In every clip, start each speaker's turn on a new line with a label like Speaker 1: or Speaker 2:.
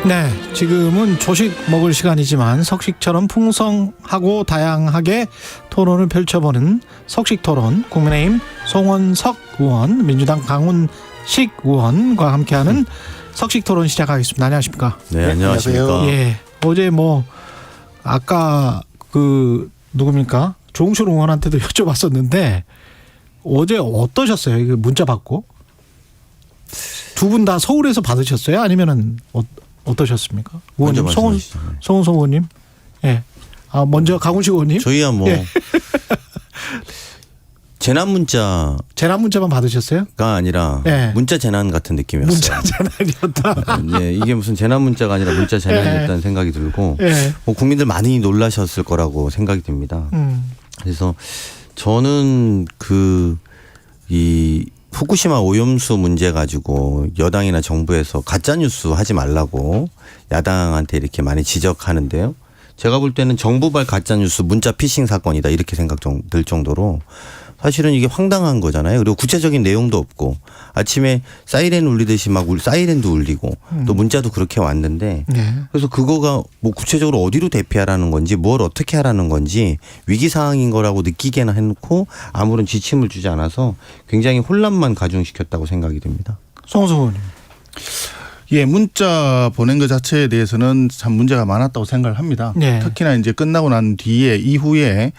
Speaker 1: 네, 지금은 조식 먹을 시간이지만 석식처럼 풍성하고 다양하게 토론을 펼쳐보는 석식토론, 국민의힘 송원석 의원, 민주당 강훈식 의원과 함께하는 석식토론 시작하겠습니다. 안녕하십니까?
Speaker 2: 네, 안녕하십니까?
Speaker 1: 예, 어제 아까 누굽니까? 조홍실 의원한테도 여쭤봤었는데 어제 어떠셨어요? 이거 문자 받고 두 분 다 서울에서 받으셨어요? 아니면은 어떠셨습니까?
Speaker 2: 먼저
Speaker 1: 의원님, 송원석 의원님, 예. 먼저 강훈식 의원님.
Speaker 2: 저희야
Speaker 1: 예.
Speaker 2: 재난 문자가
Speaker 1: 받으셨어요?
Speaker 2: 아니라
Speaker 1: 예.
Speaker 2: 문자 재난 같은 느낌이었어요.
Speaker 1: 문자 재난이었다.
Speaker 2: 예, 이게 무슨 재난 문자가 아니라 문자 재난이었다는 생각이 들고
Speaker 1: 예.
Speaker 2: 국민들 많이 놀라셨을 거라고 생각이 듭니다. 그래서 저는 이 후쿠시마 오염수 문제 가지고 여당이나 정부에서 가짜 뉴스 하지 말라고 야당한테 이렇게 많이 지적하는데요. 제가 볼 때는 정부발 가짜 뉴스 문자 피싱 사건이다 이렇게 생각 들 정도로 사실은 이게 황당한 거잖아요. 그리고 구체적인 내용도 없고 아침에 사이렌 울리듯이 막 사이렌도 울리고 또 문자도 그렇게 왔는데
Speaker 1: 네.
Speaker 2: 그래서 그거가 뭐 구체적으로 어디로 대피하라는 건지 뭘 어떻게 하라는 건지 위기 상황인 거라고 느끼게나 해놓고 아무런 지침을 주지 않아서 굉장히 혼란만 가중시켰다고 생각이 됩니다.
Speaker 1: 송원석 의원님.
Speaker 3: 예, 문자 보낸 것 자체에 대해서는 참 문제가 많았다고 생각을 합니다.
Speaker 1: 네.
Speaker 3: 특히나 이제 끝나고 난 뒤에 이후에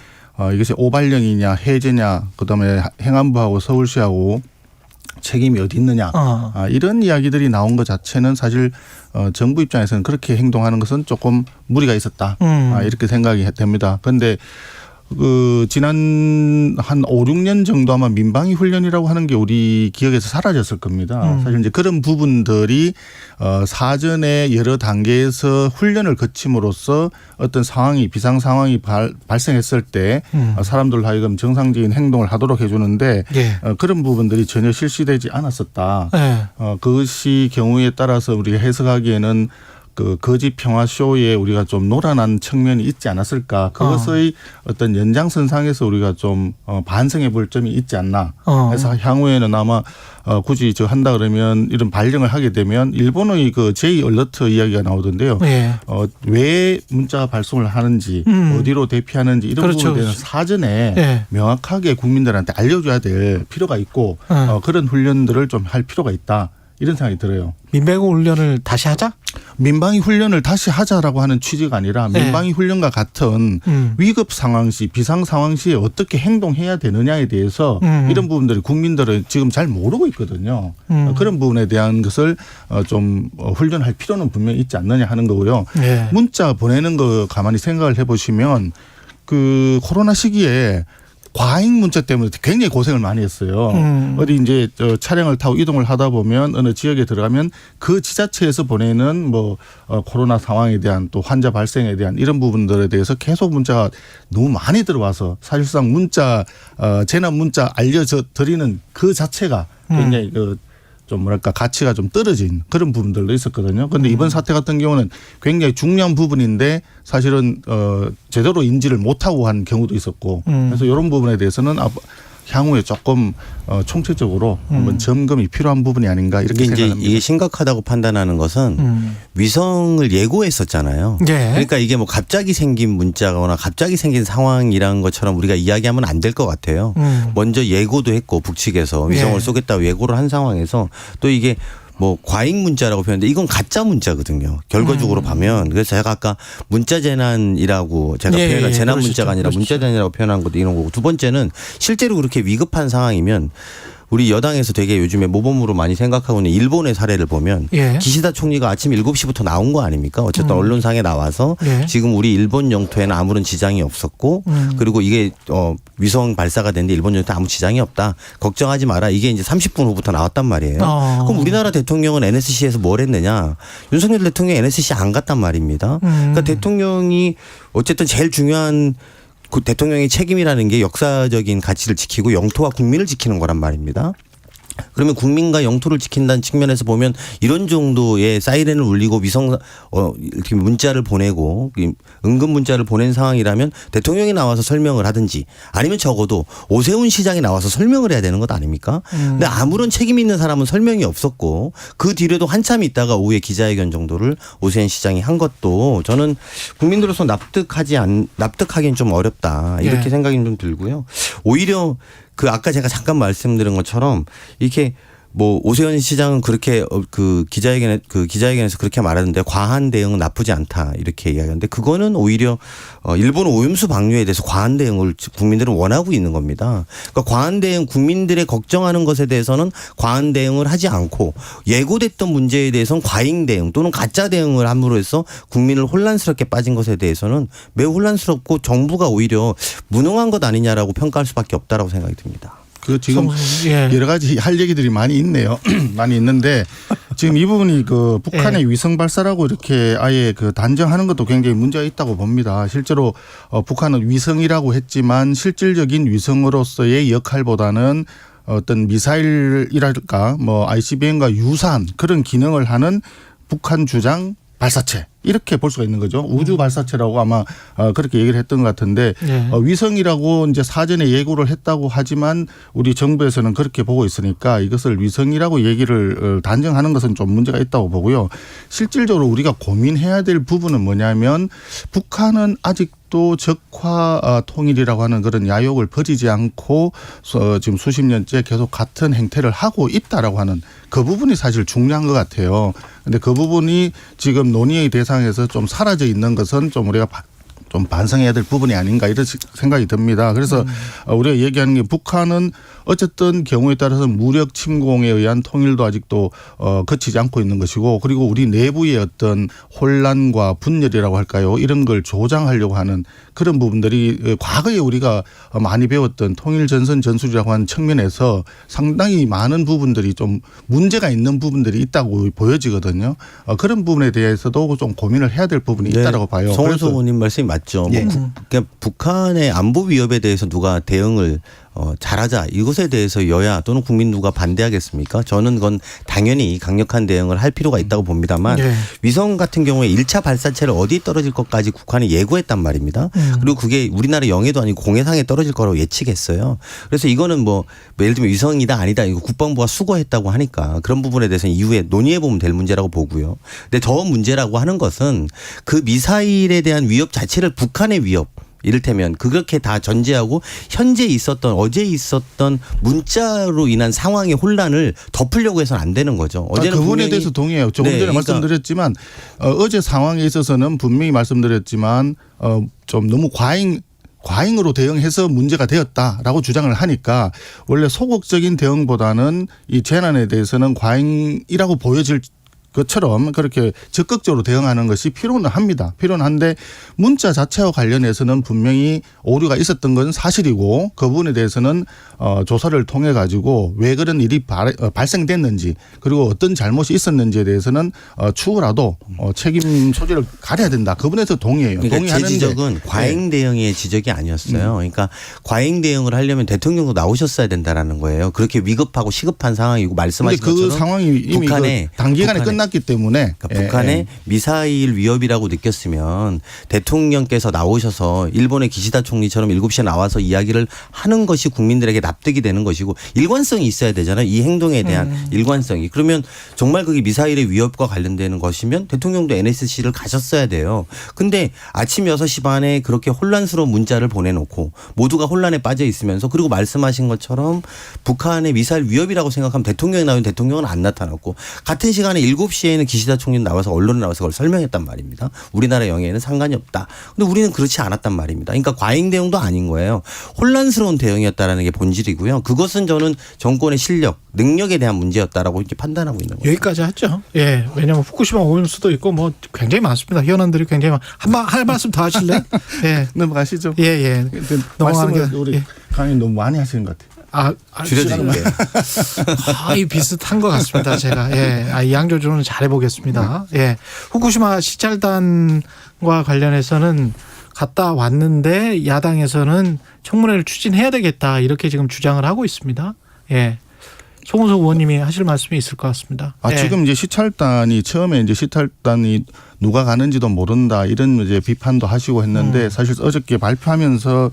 Speaker 3: 이것이 오발령이냐 해제냐 그다음에 행안부하고 서울시하고 책임이 어디 있느냐 이런 이야기들이 나온 것 자체는 사실 정부 입장에서는 그렇게 행동하는 것은 조금 무리가 있었다 이렇게 생각이 됩니다. 그런데 지난 한 5, 6년 정도 아마 민방위 훈련이라고 하는 게 우리 기억에서 사라졌을 겁니다. 사실 이제 그런 부분들이 사전에 여러 단계에서 훈련을 거침으로써 어떤 상황이 비상 상황이 발생했을 때 사람들 하여금 정상적인 행동을 하도록 해주는데
Speaker 1: 예.
Speaker 3: 그런 부분들이 전혀 실시되지 않았었다.
Speaker 1: 예.
Speaker 3: 그것이 경우에 따라서 우리가 해석하기에는 거짓 평화 쇼에 우리가 좀 놀아난 측면이 있지 않았을까. 그것의 어떤 연장선상에서 우리가 좀 반성해 볼 점이 있지 않나. 그래서 향후에는 아마 굳이 한다 그러면 이런 발령을 하게 되면 일본의 제이 얼러트 이야기가 나오던데요.
Speaker 1: 예.
Speaker 3: 왜 문자 발송을 하는지 어디로 대피하는지 이런
Speaker 1: 그렇죠.
Speaker 3: 부분에 대해서 사전에
Speaker 1: 예.
Speaker 3: 명확하게 국민들한테 알려줘야 될 필요가 있고 그런 훈련들을 좀 할 필요가 있다. 이런 생각이 들어요.
Speaker 1: 민방위 훈련을 다시 하자?
Speaker 3: 민방위 훈련을 다시 하자라고 하는 취지가 아니라 민방위 훈련과 같은 위급 상황 시 비상 상황 시에 어떻게 행동해야 되느냐에 대해서 이런 부분들이 국민들은 지금 잘 모르고 있거든요. 그런 부분에 대한 것을 좀 훈련할 필요는 분명히 있지 않느냐 하는 거고요.
Speaker 1: 예.
Speaker 3: 문자 보내는 거 가만히 생각을 해보시면 코로나 시기에 과잉 문자 때문에 굉장히 고생을 많이 했어요. 어디 이제 차량을 타고 이동을 하다 보면 어느 지역에 들어가면 그 지자체에서 보내는 코로나 상황에 대한 또 환자 발생에 대한 이런 부분들에 대해서 계속 문자가 너무 많이 들어와서 사실상 재난 문자 알려져 드리는 그 자체가 굉장히 좀 가치가 좀 떨어진 그런 부분들도 있었거든요. 그런데 이번 사태 같은 경우는 굉장히 중요한 부분인데 사실은 제대로 인지를 못하고 한 경우도 있었고 그래서 이런 부분에 대해서는 향후에 조금 총체적으로 한번 점검이 필요한 부분이 아닌가 이렇게 생각합니다.
Speaker 2: 이게 심각하다고 판단하는 것은 위성을 예고했었잖아요.
Speaker 1: 예.
Speaker 2: 그러니까 이게 갑자기 생긴 문자거나 갑자기 생긴 상황이라는 것처럼 우리가 이야기하면 안 될 것 같아요. 먼저 예고도 했고 북측에서 위성을 쏘겠다고 예고를 한 상황에서 또 이게 과잉 문자라고 표현했는데 이건 가짜 문자거든요. 결과적으로 보면. 그래서 제가 아까 문자 재난이라고 제가 표현한 재난 문자가 아니라 문자 재난이라고 표현한 것도 이런 거고 두 번째는 실제로 그렇게 위급한 상황이면 우리 여당에서 되게 요즘에 모범으로 많이 생각하고 있는 일본의 사례를 보면 기시다 총리가 아침 7시부터 나온 거 아닙니까? 어쨌든 언론상에 나와서 지금 우리 일본 영토에는 아무런 지장이 없었고 그리고 이게 위성 발사가 됐는데 일본 영토에 아무 지장이 없다. 걱정하지 마라. 이게 이제 30분 후부터 나왔단 말이에요. 그럼 우리나라 대통령은 NSC에서 뭘 했느냐. 윤석열 대통령이 NSC 안 갔단 말입니다. 그러니까 대통령이 어쨌든 제일 중요한 대통령의 책임이라는 게 역사적인 가치를 지키고 영토와 국민을 지키는 거란 말입니다. 그러면 국민과 영토를 지킨다는 측면에서 보면 이런 정도의 사이렌을 울리고 위성 이렇게 문자를 보내고 응급 문자를 보낸 상황이라면 대통령이 나와서 설명을 하든지 아니면 적어도 오세훈 시장이 나와서 설명을 해야 되는 것 아닙니까? 근데 아무런 책임 있는 사람은 설명이 없었고 그 뒤로도 한참 있다가 오후에 기자회견 정도를 오세훈 시장이 한 것도 저는 국민들로서 납득하기는 좀 어렵다 이렇게 생각이 좀 들고요. 오히려 그 아까 제가 잠깐 말씀드린 것처럼 이렇게 뭐 오세훈 시장은 그렇게 그 기자회견에서 그렇게 말하는데 과한 대응은 나쁘지 않다 이렇게 이야기하는데 그거는 오히려 일본 오염수 방류에 대해서 과한 대응을 국민들은 원하고 있는 겁니다. 그러니까 과한 대응 국민들의 걱정하는 것에 대해서는 과한 대응을 하지 않고 예고됐던 문제에 대해서는 과잉 대응 또는 가짜 대응을 함으로 해서 국민을 혼란스럽게 빠진 것에 대해서는 매우 혼란스럽고 정부가 오히려 무능한 것 아니냐라고 평가할 수밖에 없다라고 생각이 듭니다.
Speaker 3: 그 지금 여러 가지 할 얘기들이 많이 있네요. 많이 있는데 지금 이 부분이 그 북한의 위성 발사라고 이렇게 아예 그 단정하는 것도 굉장히 문제가 있다고 봅니다. 실제로 북한은 위성이라고 했지만 실질적인 위성으로서의 역할보다는 어떤 미사일이랄까 뭐 ICBM과 유사한 그런 기능을 하는 북한 주장 발사체 이렇게 볼 수가 있는 거죠. 우주 발사체라고 아마 그렇게 얘기를 했던 것 같은데 위성이라고 이제 사전에 예고를 했다고 하지만 우리 정부에서는 그렇게 보고 있으니까 이것을 위성이라고 얘기를 단정하는 것은 좀 문제가 있다고 보고요. 실질적으로 우리가 고민해야 될 부분은 뭐냐면 북한은 아직도 적화 통일이라고 하는 그런 야욕을 버리지 않고 지금 수십 년째 계속 같은 행태를 하고 있다라고 하는 그 부분이 사실 중요한 것 같아요. 근데 그 부분이 지금 논의의 대상에서 좀 사라져 있는 것은 좀 우리가 좀 반성해야 될 부분이 아닌가 이런 생각이 듭니다. 그래서 우리가 얘기하는 게 북한은 어쨌든 경우에 따라서 무력 침공에 의한 통일도 아직도 거치지 않고 있는 것이고 그리고 우리 내부의 어떤 혼란과 분열이라고 할까요? 이런 걸 조장하려고 하는 그런 부분들이 과거에 우리가 많이 배웠던 통일전선 전술이라고 하는 측면에서 상당히 많은 부분들이 좀 문제가 있는 부분들이 있다고 보여지거든요. 그런 부분에 대해서도 좀 고민을 해야 될 부분이 있다라고 봐요.
Speaker 2: 송원수 의원님 말씀이 맞죠. 그러니까 북한의 안보 위협에 대해서 누가 대응을 잘하자 이것에 대해서 여야 또는 국민 누가 반대하겠습니까? 저는 그건 당연히 강력한 대응을 할 필요가 있다고 봅니다만 위성 같은 경우에 1차 발사체를 어디에 떨어질 것까지 북한이 예고했단 말입니다. 그리고 그게 우리나라 영해도 아니고 공해상에 떨어질 거라고 예측했어요. 그래서 이거는 뭐 예를 들면 위성이다 아니다 이거 국방부가 수거했다고 하니까 그런 부분에 대해서는 이후에 논의해 보면 될 문제라고 보고요. 근데 더 문제라고 하는 것은 그 미사일에 대한 위협 자체를 북한의 위협 이를테면 그렇게 다 전제하고 현재 있었던 어제 있었던 문자로 인한 상황의 혼란을 덮으려고 해서는 안 되는 거죠. 어제는
Speaker 3: 그 부분에 대해서 동의해요. 조금 전에
Speaker 2: 그러니까
Speaker 3: 말씀드렸지만 어제 상황에 있어서는 분명히 말씀드렸지만 좀 너무 과잉으로 대응해서 문제가 되었다라고 주장을 하니까 원래 소극적인 대응보다는 이 재난에 대해서는 과잉이라고 보여질 것처럼 그렇게 적극적으로 대응하는 것이 필요는 합니다. 필요는 한데 문자 자체와 관련해서는 분명히 오류가 있었던 건 사실이고 그 부분에 대해서는 조사를 통해 가지고 왜 그런 일이 발생됐는지 그리고 어떤 잘못이 있었는지에 대해서는 추후라도 책임 소재를 가려야 된다. 그 부분에서 동의해요.
Speaker 2: 그러니까 제 지적은 과잉 대응의 지적이 아니었어요. 그러니까 과잉 대응을 하려면 대통령도 나오셨어야 된다라는 거예요. 그렇게 위급하고 시급한 상황이고 말씀하신 것처럼
Speaker 3: 그 상황이 이미 단기간에 끝났기 때문에
Speaker 2: 그러니까 북한의 미사일 위협이라고 느꼈으면 대통령께서 나오셔서 일본의 기시다 총리처럼 7시에 나와서 이야기를 하는 것이 국민들에게 납득이 되는 것이고 일관성이 있어야 되잖아요. 이 행동에 대한 일관성이. 그러면 정말 그게 미사일의 위협과 관련되는 것이면 대통령도 NSC를 가셨어야 돼요. 근데 아침 6시 반에 그렇게 혼란스러운 문자를 보내놓고 모두가 혼란에 빠져 있으면서 그리고 말씀하신 것처럼 북한의 미사일 위협이라고 생각하면 대통령이 나오면 대통령은 안 나타났고 같은 시간에 7시에는 기시다 총리는 나와서 언론에 나와서 그걸 설명했단 말입니다. 우리나라 영해에는 상관이 없다. 근데 우리는 그렇지 않았단 말입니다. 그러니까 과잉 대응도 아닌 거예요. 혼란스러운 대응이었다라는 게 본질이고요. 그것은 저는 정권의 실력, 능력에 대한 문제였다라고 이렇게 판단하고 있는 거예요.
Speaker 1: 여기까지 하죠. 예, 왜냐하면 후쿠시마 오염수도 있고 뭐 굉장히 많습니다. 현안들이 굉장히 할 말씀 더 하실래요? 예,
Speaker 3: 넘어가시죠.
Speaker 1: 예.
Speaker 3: 말씀을 우리 강의 너무 많이 하시는 것 같아요.
Speaker 2: 줄여드릴게요.
Speaker 1: 거의 비슷한 것 같습니다. 제가 양 조절은 잘 해보겠습니다. 예, 후쿠시마 시찰단과 관련해서는 갔다 왔는데 야당에서는 청문회를 추진해야 되겠다 이렇게 지금 주장을 하고 있습니다. 예. 송은석 의원님이 하실 말씀이 있을 것 같습니다. 예.
Speaker 3: 지금 이제 시찰단이 처음에 이제 시찰단이 누가 가는지도 모른다 이런 이제 비판도 하시고 했는데 사실 어저께 발표하면서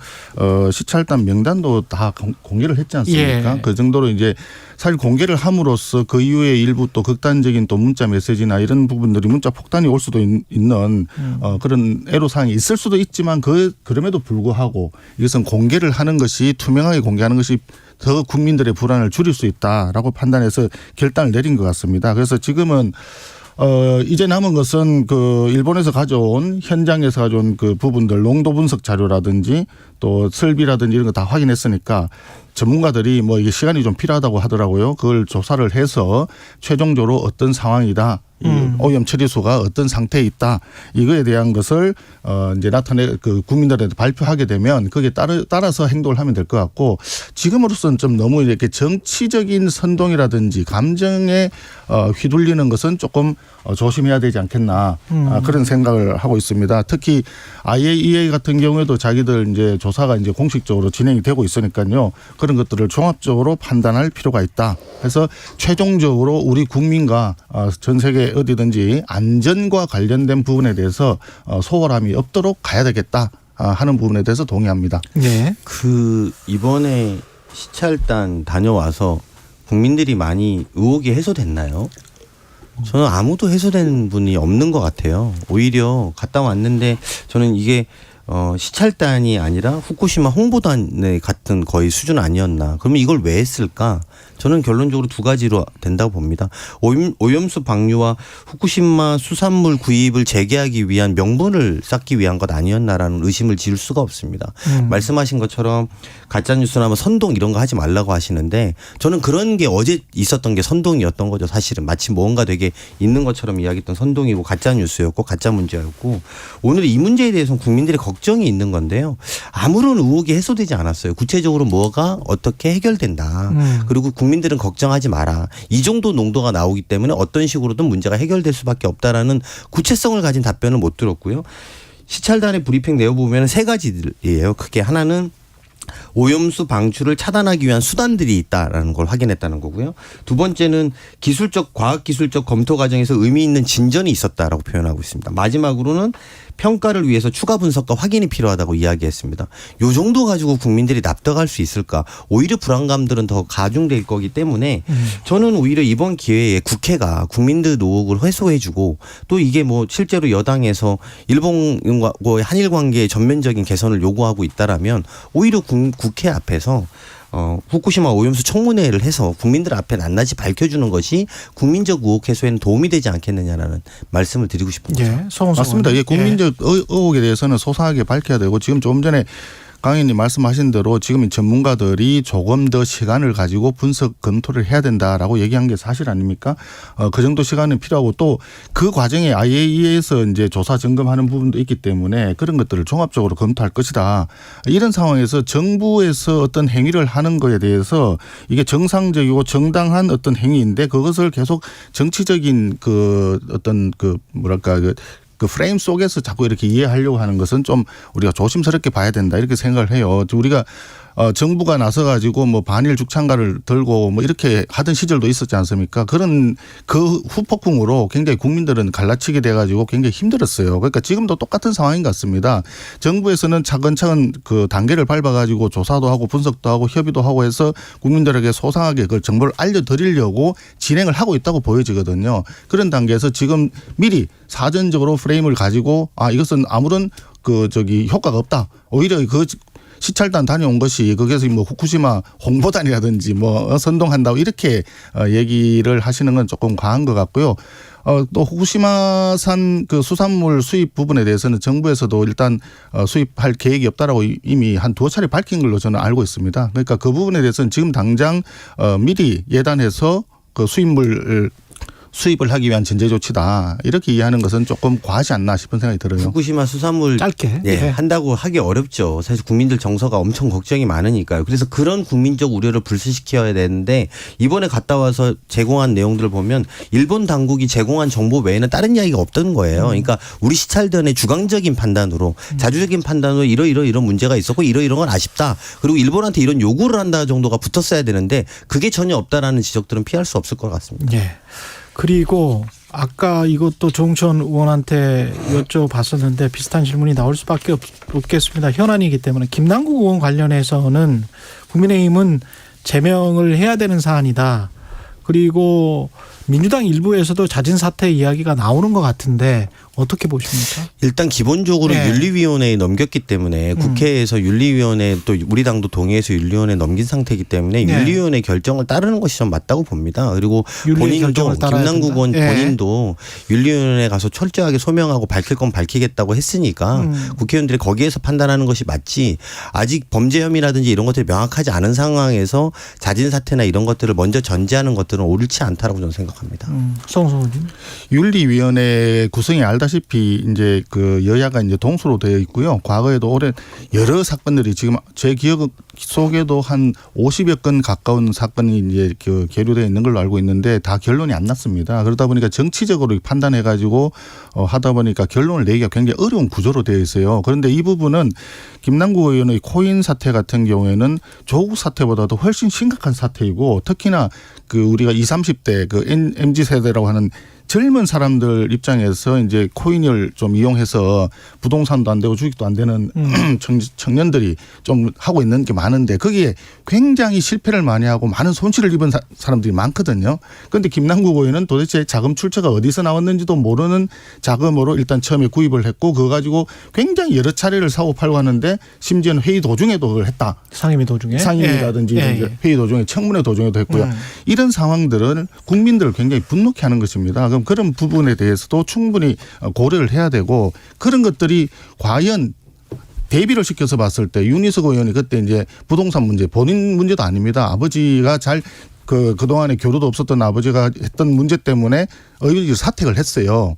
Speaker 3: 시찰단 명단도 다 공개를 했지 않습니까?
Speaker 1: 예.
Speaker 3: 그 정도로 이제 사실 공개를 함으로써 그 이후에 일부 또 극단적인 또 문자 메시지나 이런 부분들이 문자 폭탄이 올 수도 있는 그런 애로사항이 있을 수도 있지만 그럼에도 불구하고 이것은 공개를 하는 것이 투명하게 공개하는 것이 더 국민들의 불안을 줄일 수 있다라고 판단해서 결단을 내린 것 같습니다. 그래서 지금은 이제 남은 것은 그 일본에서 가져온 현장에서 가져온 그 부분들 농도 분석 자료라든지 또 설비라든지 이런 거 다 확인했으니까 전문가들이 뭐 이게 시간이 좀 필요하다고 하더라고요. 그걸 조사를 해서 최종적으로 어떤 상황이다. 이 오염 처리수가 어떤 상태에 있다. 이거에 대한 것을 이제 그 국민들한테 발표하게 되면 거기에 따라서 행동을 하면 될 것 같고 지금으로서는 좀 너무 이렇게 정치적인 선동이라든지 감정에 휘둘리는 것은 조금 조심해야 되지 않겠나 그런 생각을 하고 있습니다. 특히 IAEA 같은 경우에도 자기들 이제 조사가 이제 공식적으로 진행이 되고 있으니까요. 그런 것들을 종합적으로 판단할 필요가 있다. 그래서 최종적으로 우리 국민과 전 세계 어디든지 안전과 관련된 부분에 대해서 소홀함이 없도록 가야 되겠다 하는 부분에 대해서 동의합니다.
Speaker 1: 네.
Speaker 2: 그 이번에 시찰단 다녀와서 국민들이 많이 의혹이 해소됐나요? 저는 아무도 해소된 분이 없는 것 같아요. 오히려 갔다 왔는데 저는 이게 시찰단이 아니라 후쿠시마 홍보단의 같은 거의 수준 아니었나. 그러면 이걸 왜 했을까? 저는 결론적으로 두 가지로 된다고 봅니다. 오염수 방류와 후쿠시마 수산물 구입을 재개하기 위한 명분을 쌓기 위한 것 아니었나라는 의심을 지을 수가 없습니다. 말씀하신 것처럼 가짜뉴스나 뭐 선동 이런 거 하지 말라고 하시는데 저는 그런 게 어제 있었던 게 선동이었던 거죠. 사실은 마치 뭔가 되게 있는 것처럼 이야기했던 선동이고 가짜뉴스였고 가짜 문제였고 오늘 이 문제에 대해서는 국민들의 걱정이 있는 건데요. 아무런 의혹이 해소되지 않았어요. 구체적으로 뭐가 어떻게 해결된다. 그리고 국민들은 걱정하지 마라. 이 정도 농도가 나오기 때문에 어떤 식으로든 문제가 해결될 수밖에 없다라는 구체성을 가진 답변을 못 들었고요. 시찰단의 브리핑 내용보면 세 가지들이에요. 크게 하나는 오염수 방출을 차단하기 위한 수단들이 있다라는 걸 확인했다는 거고요. 두 번째는 과학기술적 검토 과정에서 의미 있는 진전이 있었다라고 표현하고 있습니다. 마지막으로는 평가를 위해서 추가 분석과 확인이 필요하다고 이야기했습니다. 요 정도 가지고 국민들이 납득할 수 있을까? 오히려 불안감들은 더 가중될 거기 때문에 저는 오히려 이번 기회에 국회가 국민들 의혹을 해소해주고 또 이게 뭐 실제로 여당에서 일본과 한일 관계의 전면적인 개선을 요구하고 있다라면 오히려 국회 앞에서 후쿠시마 오염수 청문회를 해서 국민들 앞에 낱낱이 밝혀주는 것이 국민적 의혹 해소에는 도움이 되지 않겠느냐라는 말씀을 드리고 싶습니다.
Speaker 1: 예,
Speaker 3: 맞습니다. 예, 국민적 의혹에 대해서는 소상하게 밝혀야 되고 지금 조금 전에 강 의원님 말씀하신 대로 지금 전문가들이 조금 더 시간을 가지고 분석 검토를 해야 된다라고 얘기한 게 사실 아닙니까? 그 정도 시간은 필요하고 또 그 과정에 IAEA에서 이제 조사 점검하는 부분도 있기 때문에 그런 것들을 종합적으로 검토할 것이다. 이런 상황에서 정부에서 어떤 행위를 하는 거에 대해서 이게 정상적이고 정당한 어떤 행위인데 그것을 계속 정치적인 그 어떤 그 프레임 속에서 자꾸 이렇게 이해하려고 하는 것은 좀 우리가 조심스럽게 봐야 된다 이렇게 생각을 해요. 우리가 정부가 나서 가지고 뭐 반일 죽창가를 들고 뭐 이렇게 하던 시절도 있었지 않습니까? 그런 그 후폭풍으로 굉장히 국민들은 갈라치게 돼 가지고 굉장히 힘들었어요. 그러니까 지금도 똑같은 상황인 것 같습니다. 정부에서는 차근차근 그 단계를 밟아 가지고 조사도 하고 분석도 하고 협의도 하고 해서 국민들에게 소상하게 그걸 정보를 알려드리려고 진행을 하고 있다고 보여지거든요. 그런 단계에서 지금 미리 사전적으로 프레임을 가지고 이것은 아무런 효과가 없다. 오히려 그 시찰단 다녀온 것이 거기에서 뭐 후쿠시마 홍보단이라든지 뭐 선동한다고 이렇게 얘기를 하시는 건 조금 과한 것 같고요. 또 후쿠시마산 그 수산물 수입 부분에 대해서는 정부에서도 일단 수입할 계획이 없다라고 이미 한 두어 차례 밝힌 걸로 저는 알고 있습니다. 그러니까 그 부분에 대해서는 지금 당장 미리 예단해서 그 수입물 수입을 하기 위한 전제 조치다. 이렇게 이해하는 것은 조금 과하지 않나 싶은 생각이 들어요.
Speaker 2: 후쿠시마 수산물
Speaker 1: 짧게
Speaker 2: 예, 한다고 하기 어렵죠. 사실 국민들 정서가 엄청 걱정이 많으니까요. 그래서 그런 국민적 우려를 불식시켜야 되는데 이번에 갔다 와서 제공한 내용들을 보면 일본 당국이 제공한 정보 외에는 다른 이야기가 없던 거예요. 그러니까 우리 시찰단의 주관적인 판단으로 자주적인 판단으로 이런 문제가 있었고 이런 건 아쉽다. 그리고 일본한테 이런 요구를 한다 정도가 붙었어야 되는데 그게 전혀 없다라는 지적들은 피할 수 없을 것 같습니다.
Speaker 1: 예. 그리고 아까 이것도 조홍천 의원한테 여쭤봤었는데 비슷한 질문이 나올 수밖에 없겠습니다. 현안이기 때문에 김남국 의원 관련해서는 국민의힘은 제명을 해야 되는 사안이다. 그리고 민주당 일부에서도 자진 사퇴 이야기가 나오는 것 같은데 어떻게 보십니까?
Speaker 2: 일단 기본적으로
Speaker 1: 네.
Speaker 2: 윤리위원회에 넘겼기 때문에 국회에서 윤리위원회 또 우리 당도 동의해서 윤리위원회에 넘긴 상태이기 때문에
Speaker 1: 네.
Speaker 2: 윤리위원회 결정을 따르는 것이 좀 맞다고 봅니다. 그리고
Speaker 1: 윤리위
Speaker 2: 본인도
Speaker 1: 결정을 따라야
Speaker 2: 김남국 의원
Speaker 1: 된다? 네.
Speaker 2: 본인도 윤리위원회에 가서 철저하게 소명하고 밝힐 건 밝히겠다고 했으니까 국회의원들이 거기에서 판단하는 것이 맞지 아직 범죄 혐의라든지 이런 것들이 명확하지 않은 상황에서 자진 사퇴나 이런 것들을 먼저 전제하는 것들은 옳지 않다라고 저는 생각합니다.
Speaker 1: 성소님.
Speaker 3: 윤리위원회 구성이 알다시피 이제 그 여야가 이제 동수로 되어 있고요. 과거에도 오랜 여러 사건들이 지금 제 기억 속에도 한 50여 건 가까운 사건이 이제 그 계류되어 있는 걸로 알고 있는데 다 결론이 안 났습니다. 그러다 보니까 정치적으로 판단해 가지고 하다 보니까 결론을 내기가 굉장히 어려운 구조로 되어 있어요. 그런데 이 부분은 김남국 의원의 코인 사태 같은 경우에는 조국 사태보다도 훨씬 심각한 사태이고 특히나 그 우리가 20, 30대 그 MZ 세대라고 하는 젊은 사람들 입장에서 이제 코인을 좀 이용해서 부동산도 안 되고 주식도 안 되는 청년들이 좀 하고 있는 게 많은데 거기에 굉장히 실패를 많이 하고 많은 손실을 입은 사람들이 많거든요. 그런데 김남국 의원은 도대체 자금 출처가 어디서 나왔는지도 모르는 자금으로 일단 처음에 구입을 했고 그거 가지고 굉장히 여러 차례를 사고 팔고 하는데 심지어는 회의 도중에도 그걸 했다.
Speaker 1: 상임위 도중에.
Speaker 3: 상임위라든지
Speaker 1: 예.
Speaker 3: 회의 도중에 청문회 도중에도 했고요. 이런 상황들은 국민들을 굉장히 분노케 하는 것입니다. 그럼 그런 부분에 대해서도 충분히 고려를 해야 되고 그런 것들이 과연 대비를 시켜서 봤을 때 윤희석 의원이 그때 이제 부동산 문제 본인 문제도 아닙니다. 아버지가 잘 그동안에 교류도 없었던 아버지가 했던 문제 때문에 의원직 사퇴를 했어요.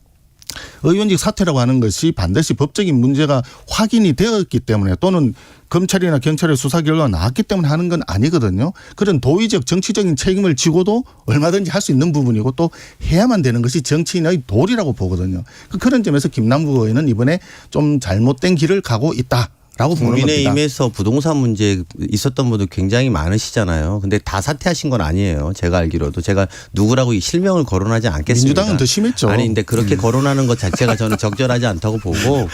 Speaker 3: 의원직 사퇴라고 하는 것이 반드시 법적인 문제가 확인이 되었기 때문에 또는 검찰이나 경찰의 수사 결과가 나왔기 때문에 하는 건 아니거든요. 그런 도의적 정치적인 책임을 지고도 얼마든지 할 수 있는 부분이고 또 해야만 되는 것이 정치인의 도리라고 보거든요. 그런 점에서 김남국 의원은 이번에 좀 잘못된 길을 가고 있다. 라고 보는 겁니다.
Speaker 2: 국민의힘에서 부동산 문제 있었던 분들 굉장히 많으시잖아요. 근데 다 사퇴하신 건 아니에요. 제가 알기로도 제가 누구라고 실명을 거론하지 않겠습니다.
Speaker 3: 민주당은 더 심했죠.
Speaker 2: 아니 근데 그렇게 거론하는 것 자체가 저는 적절하지 않다고 보고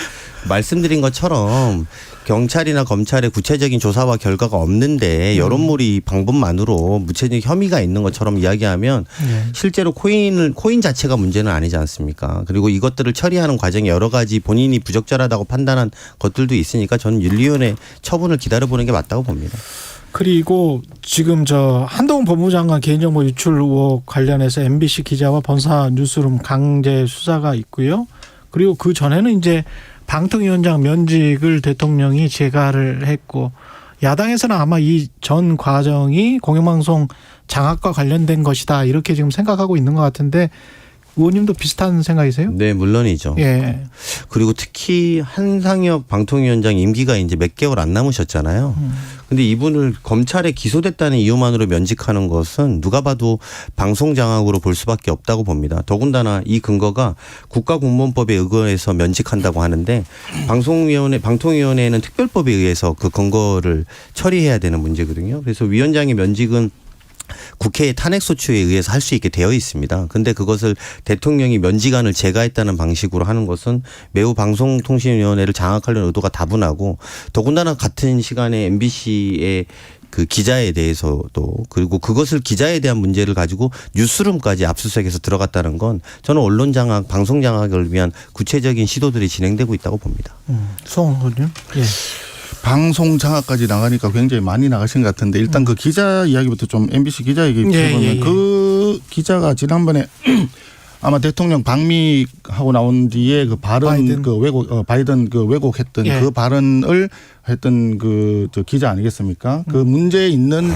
Speaker 2: 말씀드린 것처럼 경찰이나 검찰의 구체적인 조사와 결과가 없는데 여론몰이 방법만으로 무체적 혐의가 있는 것처럼 이야기하면 실제로 코인 자체가 문제는 아니지 않습니까? 그리고 이것들을 처리하는 과정에 여러 가지 본인이 부적절하다고 판단한 것들도 있으니까 저는 윤리위원회 처분을 기다려보는 게 맞다고 봅니다.
Speaker 1: 그리고 지금 저 한동훈 법무장관 개인정보 유출 의혹 관련해서 MBC 기자와 번사 뉴스룸 강제 수사가 있고요. 그리고 그 전에는 이제 방통위원장 면직을 대통령이 재가를 했고 야당에서는 아마 이 전 과정이 공영방송 장악과 관련된 것이다 이렇게 지금 생각하고 있는 것 같은데 의원님도 비슷한 생각이세요?
Speaker 2: 네, 물론이죠.
Speaker 1: 예.
Speaker 2: 그리고 특히 한상혁 방통위원장 임기가 이제 몇 개월 안 남으셨잖아요. 근데 이분을 검찰에 기소됐다는 이유만으로 면직하는 것은 누가 봐도 방송 장악으로 볼 수밖에 없다고 봅니다. 더군다나 이 근거가 국가공무원법에 의거해서 면직한다고 하는데 방통위원회는 특별법에 의해서 그 근거를 처리해야 되는 문제거든요. 그래서 위원장의 면직은 국회의 탄핵소추에 의해서 할 수 있게 되어 있습니다. 그런데 그것을 대통령이 면직안을 제거했다는 방식으로 하는 것은 매우 방송통신위원회를 장악하려는 의도가 다분하고 더군다나 같은 시간에 MBC의 그 기자에 대해서도 그리고 그것을 기자에 대한 문제를 가지고 뉴스룸까지 압수수색해서 들어갔다는 건 저는 언론 장악, 방송 장악을 위한 구체적인 시도들이 진행되고 있다고 봅니다.
Speaker 1: 수홍 의원님. 예.
Speaker 3: 방송 장악까지 나가니까 굉장히 많이 나가신 것 같은데 일단 그 기자 이야기부터 좀 MBC 기자 얘기 해보면 그 기자가 지난번에 아마 대통령 방미하고 나온 뒤에 그 발언 바이든 그 왜곡했던 그 발언을 했던 그 저 기자 아니겠습니까? 그 문제에 있는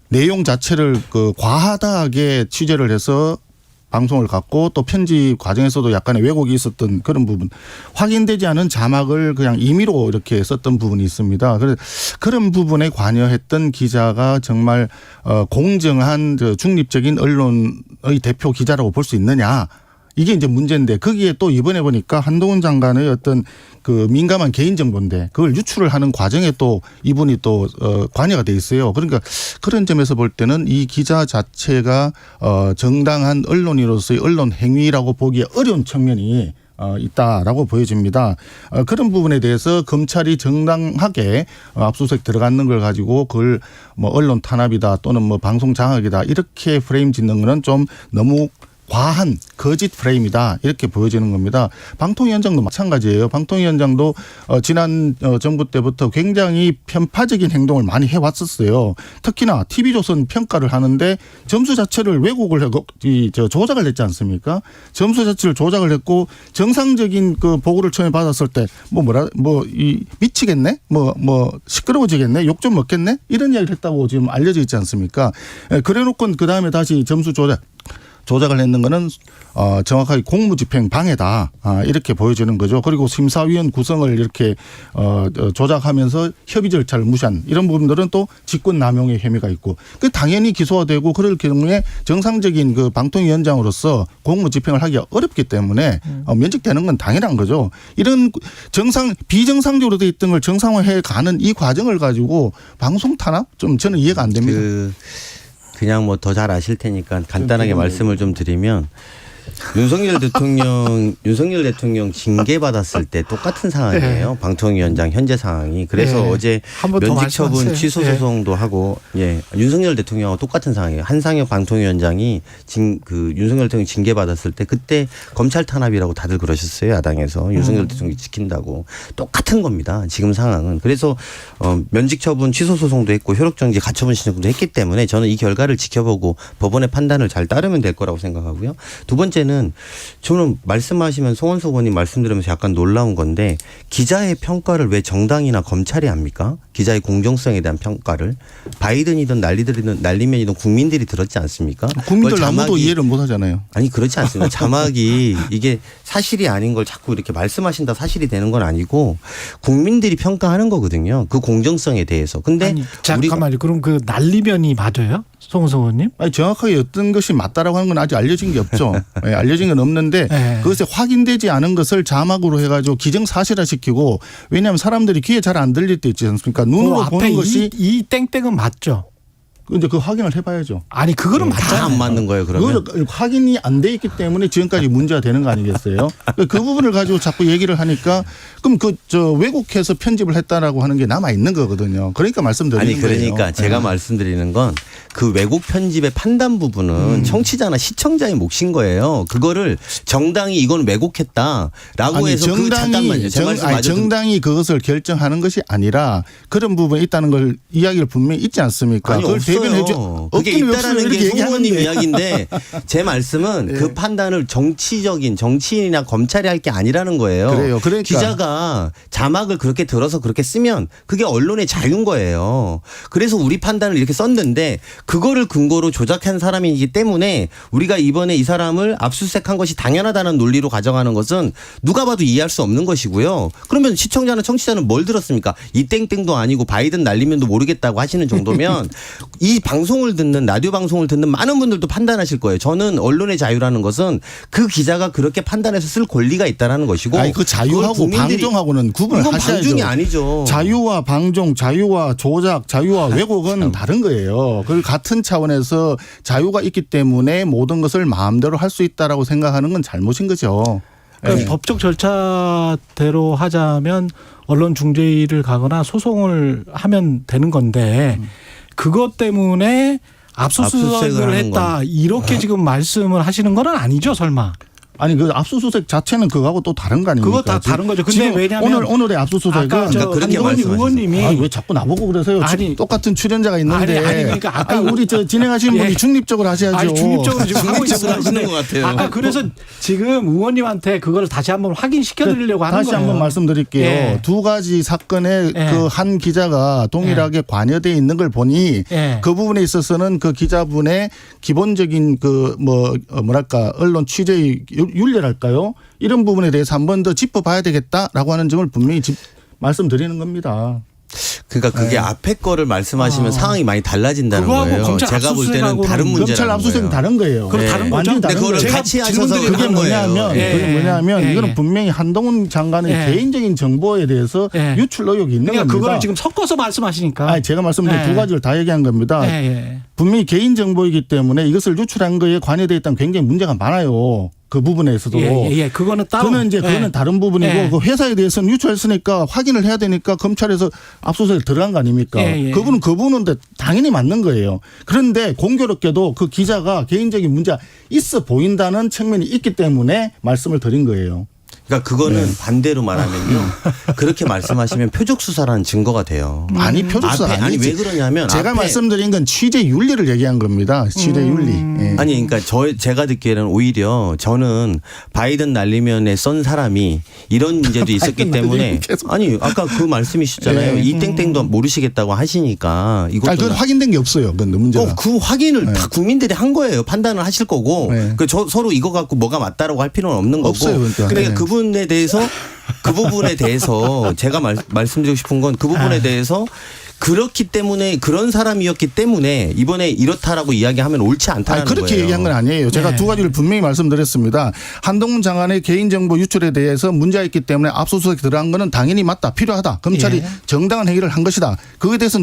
Speaker 3: 내용 자체를 그 과하다하게 취재를 해서 방송을 갖고 또 편집 과정에서도 약간의 왜곡이 있었던 그런 부분, 확인되지 않은 자막을 그냥 임의로 이렇게 썼던 부분이 있습니다. 그래서 그런 부분에 관여했던 기자가 정말 공정한 중립적인 언론의 대표 기자라고 볼 수 있느냐. 이게 이제 문제인데, 거기에 또 이번에 보니까 한동훈 장관의 어떤 그 민감한 개인정보인데 그걸 유출을 하는 과정에 또 이분이 또 관여가 돼 있어요. 그러니까 그런 점에서 볼 때는 이 기자 자체가 정당한 언론인으로서의 언론 행위라고 보기 어려운 측면이 있다라고 보여집니다. 그런 부분에 대해서 검찰이 정당하게 압수수색 들어가는 걸 가지고 그걸 뭐 언론 탄압이다 또는 뭐 방송 장악이다 이렇게 프레임 짓는 거는 좀 너무 과한 거짓 프레임이다 이렇게 보여지는 겁니다. 방통위원장도 마찬가지예요. 방통위원장도 지난 정부 때부터 굉장히 편파적인 행동을 많이 해왔었어요. 특히나 TV조선 평가를 하는데 점수 자체를 왜곡을 하고 조작을 했지 않습니까? 점수 자체를 조작을 했고 정상적인 그 보고를 처음에 받았을 때 미치겠네? 시끄러워지겠네? 욕 좀 먹겠네? 이런 이야기를 했다고 지금 알려져 있지 않습니까? 그래놓고 그 다음에 다시 점수 조작을 했는 거는 정확하게 공무집행 방해다 이렇게 보여지는 거죠. 그리고 심사위원 구성을 이렇게 조작하면서 협의 절차를 무시한 이런 부분들은 또 직권남용의 혐의가 있고 그 당연히 기소가 되고 그럴 경우에 정상적인 그 방통위원장으로서 공무집행을 하기가 어렵기 때문에 면직되는 건 당연한 거죠. 이런 비정상적으로 돼 있던 걸 정상화해 가는 이 과정을 가지고 방송 탄압 좀 저는 이해가 안 됩니다.
Speaker 2: 그냥 뭐 더 잘 아실 테니까 간단하게 말씀을 좀 드리면 윤석열 대통령 징계 받았을 때 똑같은 상황이에요. 네. 방통위원장 현재 상황이. 그래서 네. 어제 면직처분 취소 소송도 하고 윤석열 대통령하고 똑같은 상황이에요. 한상혁 방통위원장이 윤석열 대통령 징계 받았을 때 그때 검찰 탄압이라고 다들 그러셨어요. 야당에서 윤석열 대통령이 지킨다고 똑같은 겁니다. 지금 상황은. 그래서 면직처분 취소 소송도 했고 효력정지 가처분 신청도 했기 때문에 저는 이 결과를 지켜보고 법원의 판단을 잘 따르면 될 거라고 생각하고요. 두 번째는 저는 말씀하시면 송원석 의원님 말씀드리면서 약간 놀라운 건데 기자의 평가를 왜 정당이나 검찰이 합니까? 기자의 공정성에 대한 평가를 바이든이든 날리면이든 국민들이 들었지 않습니까?
Speaker 3: 국민들 아무도 이해를 못 하잖아요.
Speaker 2: 아니 그렇지 않습니다. 자막이 이게 사실이 아닌 걸 자꾸 이렇게 말씀하신다 사실이 되는 건 아니고 국민들이 평가하는 거거든요. 그 공정성에 대해서. 근데
Speaker 1: 잠깐만요. 그럼 그 날리면이 맞아요? 송원석 의원님?
Speaker 3: 아니 정확하게 어떤 것이 맞다라고 하는 건 아직 알려진 게 없죠. 네, 알려진 건 없는데 그것이 확인되지 않은 것을 자막으로 해가지고 기정사실화시키고 왜냐하면 사람들이 귀에 잘 안 들릴 때 있지 않습니까? 눈으로 보는 것이
Speaker 1: 이 땡땡은 맞죠.
Speaker 3: 근데 그 확인을 해봐야죠.
Speaker 1: 아니 그거는 맞잖아요.
Speaker 2: 안 맞는 거예요. 그러면
Speaker 3: 확인이 안 돼 있기 때문에 지금까지 문제가 되는 거 아니겠어요? 그 부분을 가지고 자꾸 얘기를 하니까 그럼 왜곡해서 편집을 했다라고 하는 게 남아 있는 거거든요. 그러니까 말씀드리는 거예요.
Speaker 2: 그러니까 제가 말씀드리는 건 그 왜곡 편집의 판단 부분은 청취자나 시청자의 몫인 거예요. 그거를 정당이 이건 왜곡했다라고 해서 잠깐만요.
Speaker 3: 정당이 그것을 결정하는 것이 아니라 그런 부분이 있다는 걸 이야기를 분명히 있지 않습니까?
Speaker 2: 아니,
Speaker 3: 그걸
Speaker 2: 없어요. 그게 있다라는 게 송 의원님 이야기인데 제 말씀은 그 판단을 정치인이나 검찰이 할 게 아니라는 거예요.
Speaker 3: 그래요. 그러니까.
Speaker 2: 기자가 자막을 그렇게 들어서 그렇게 쓰면 그게 언론의 자유인 거예요. 그래서 우리 판단을 이렇게 썼는데 그거를 근거로 조작한 사람이기 때문에 우리가 이번에 이 사람을 압수수색한 것이 당연하다는 논리로 가져가는 것은 누가 봐도 이해할 수 없는 것이고요. 그러면 시청자나 청취자는 뭘 들었습니까? 이 땡땡도 아니고 바이든 날리면도 모르겠다고 하시는 정도면 이 방송을 듣는 라디오 방송을 듣는 많은 분들도 판단하실 거예요. 저는 언론의 자유라는 것은 그 기자가 그렇게 판단해서 쓸 권리가 있다라는 것이고.
Speaker 3: 아니 그 자유하고 방종하고는 구분을 하셔야죠.
Speaker 2: 방종이 아니죠.
Speaker 3: 자유와 방종, 자유와 조작, 자유와 왜곡은 다른 거예요. 그걸 같은 차원에서 자유가 있기 때문에 모든 것을 마음대로 할 수 있다라고 생각하는 건 잘못인 거죠.
Speaker 1: 그러니까 법적 절차대로 하자면 언론 중재위를 가거나 소송을 하면 되는 건데 그것 때문에 압수수색을 했다 이렇게 지금 말씀을 하시는 건 아니죠 설마?
Speaker 3: 아니 그 압수수색 자체는 그거하고 또 다른 거 아닙니까?
Speaker 1: 그거 다 다른 거죠. 근데
Speaker 3: 지금
Speaker 1: 왜냐하면
Speaker 3: 오늘의 압수수색은
Speaker 1: 아까 저
Speaker 2: 그렇게
Speaker 1: 한동훈
Speaker 2: 말씀하셨어요.
Speaker 1: 의원님이
Speaker 3: 왜 자꾸 나보고 그러세요?
Speaker 1: 아니,
Speaker 3: 똑같은 출연자가 있는데.
Speaker 1: 아니, 그러니까 아까
Speaker 3: 우리 저 진행하시는 분이
Speaker 1: 예.
Speaker 3: 중립적으로 하셔야죠.
Speaker 1: 아니 중립적으로 지금 하고 있어요.
Speaker 2: 하시는 것 같아요.
Speaker 1: 아까 그래서 지금 의원님한테 그거를 다시 한번 확인시켜 드리려고 하는
Speaker 3: 다시
Speaker 1: 거예요.
Speaker 3: 한번 말씀드릴게요.
Speaker 1: 예.
Speaker 3: 두 가지 사건에
Speaker 1: 예.
Speaker 3: 그 한 기자가 동일하게 관여되어 있는 걸 보니
Speaker 1: 예.
Speaker 3: 그 부분에 있어서는 그 기자분의 기본적인 그 뭐랄까 언론 취재의 윤리랄까요? 이런 부분에 대해서 한 번 더 짚어봐야 되겠다라고 하는 점을 분명히 말씀드리는 겁니다.
Speaker 2: 그러니까 그게 앞에 거를 말씀하시면 상황이 많이 달라진다는
Speaker 1: 그거하고
Speaker 2: 거예요.
Speaker 1: 검찰
Speaker 2: 제가 볼 때는
Speaker 1: 압수수색하고는
Speaker 2: 다른 문제라는
Speaker 3: 검찰 압수수색은
Speaker 2: 거예요.
Speaker 3: 다른 거예요.
Speaker 1: 그럼 다른 거죠?
Speaker 3: 완전히
Speaker 2: 근데
Speaker 3: 다른
Speaker 2: 그거를
Speaker 3: 거예요.
Speaker 2: 같이 하셔서
Speaker 1: 질문드리는
Speaker 3: 그게
Speaker 2: 하는 거예요.
Speaker 3: 뭐냐면
Speaker 1: 예.
Speaker 3: 그게 뭐냐면
Speaker 1: 예.
Speaker 3: 이거는 분명히 한동훈 장관의
Speaker 1: 예.
Speaker 3: 개인적인 정보에 대해서
Speaker 1: 예.
Speaker 3: 유출 의혹이 있는
Speaker 1: 그러니까
Speaker 3: 겁니다.
Speaker 1: 그거를 지금 섞어서 말씀하시니까.
Speaker 3: 아니 제가 말씀드린
Speaker 1: 예.
Speaker 3: 두 가지를 다 얘기한 겁니다.
Speaker 1: 예, 예.
Speaker 3: 분명히 개인 정보이기 때문에 이것을 유출한 거에 관여되어 있다면 굉장히 문제가 많아요. 그 부분에서도.
Speaker 1: 예. 그거는 따로.
Speaker 3: 그거는
Speaker 1: 예.
Speaker 3: 다른 부분이고
Speaker 1: 예.
Speaker 3: 그 회사에 대해서는 유출했으니까 확인을 해야 되니까 검찰에서 압수수색 들어간 거 아닙니까?
Speaker 1: 예.
Speaker 3: 그분은 당연히 맞는 거예요. 그런데 공교롭게도 그 기자가 개인적인 문제가 있어 보인다는 측면이 있기 때문에 말씀을 드린 거예요.
Speaker 2: 그러니까 그거는 반대로 말하면요. 그렇게 말씀하시면 표적 수사라는 증거가 돼요.
Speaker 3: 아니 표적사
Speaker 2: 앞에, 아니 왜 그러냐면
Speaker 3: 제가
Speaker 2: 앞에
Speaker 3: 말씀드린 건 취재 윤리를 얘기한 겁니다. 취재 윤리. 예.
Speaker 2: 아니 그러니까 제가 듣기에는 오히려 저는 바이든 날리면에 쏜 사람이 이런 문제도 있었기 때문에
Speaker 3: 날리면 계속.
Speaker 2: 아니 아까 그 말씀이셨잖아요.
Speaker 3: 예.
Speaker 2: 이 땡땡도 모르시겠다고 하시니까
Speaker 3: 아니,
Speaker 2: 이것도
Speaker 3: 그건 확인된 게 없어요. 그건 문제가.
Speaker 2: 그 확인을 다 국민들이 한 거예요. 판단을 하실 거고
Speaker 3: 네.
Speaker 2: 서로 이거 갖고 뭐가 맞다라고 할 필요는 없는 거고.
Speaker 3: 없어요, 그러니까.
Speaker 2: 그러니까
Speaker 3: 네.
Speaker 2: 그 부분에 대해서 제가 말씀드리고 싶은 건 그 부분에 대해서 그렇기 때문에 그런 사람이었기 때문에 이번에 이렇다라고 이야기하면 옳지 않다는
Speaker 3: 그렇게
Speaker 2: 거예요.
Speaker 3: 얘기한 건 아니에요. 제가
Speaker 1: 네.
Speaker 3: 두 가지를 분명히 말씀드렸습니다. 한동훈 장관의 개인정보 유출에 대해서 문제가 있기 때문에 압수수색 들어간 거는 당연히 맞다. 필요하다. 검찰이
Speaker 1: 예.
Speaker 3: 정당한 행위를 한 것이다. 그거에 대해서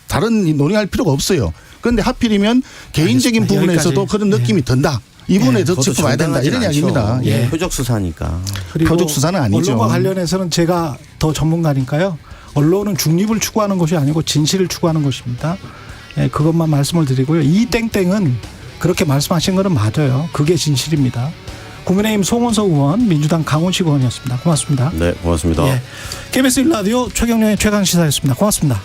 Speaker 3: 다른 논의할 필요가 없어요. 그런데 하필이면 개인적인
Speaker 1: 알겠습니다.
Speaker 3: 부분에서도
Speaker 1: 여기까지.
Speaker 3: 그런 느낌이 든다. 이 부분에 더
Speaker 2: 그것도
Speaker 3: 짚어봐야 된다. 이런
Speaker 2: 정당하진
Speaker 3: 이야기입니다.
Speaker 2: 않죠.
Speaker 3: 예.
Speaker 2: 표적 수사니까.
Speaker 1: 그리고
Speaker 3: 표적 수사는 아니죠.
Speaker 1: 언론과 관련해서는 제가 더 전문가니까요. 언론은 중립을 추구하는 것이 아니고 진실을 추구하는 것입니다. 예, 그것만 말씀을 드리고요. 이 땡땡은 그렇게 말씀하신 거는 맞아요. 그게 진실입니다. 국민의힘 송원석 의원, 민주당 강훈식 의원이었습니다. 고맙습니다.
Speaker 2: 네, 고맙습니다.
Speaker 1: 예, KBS 1라디오 최경련의 최강시사였습니다. 고맙습니다.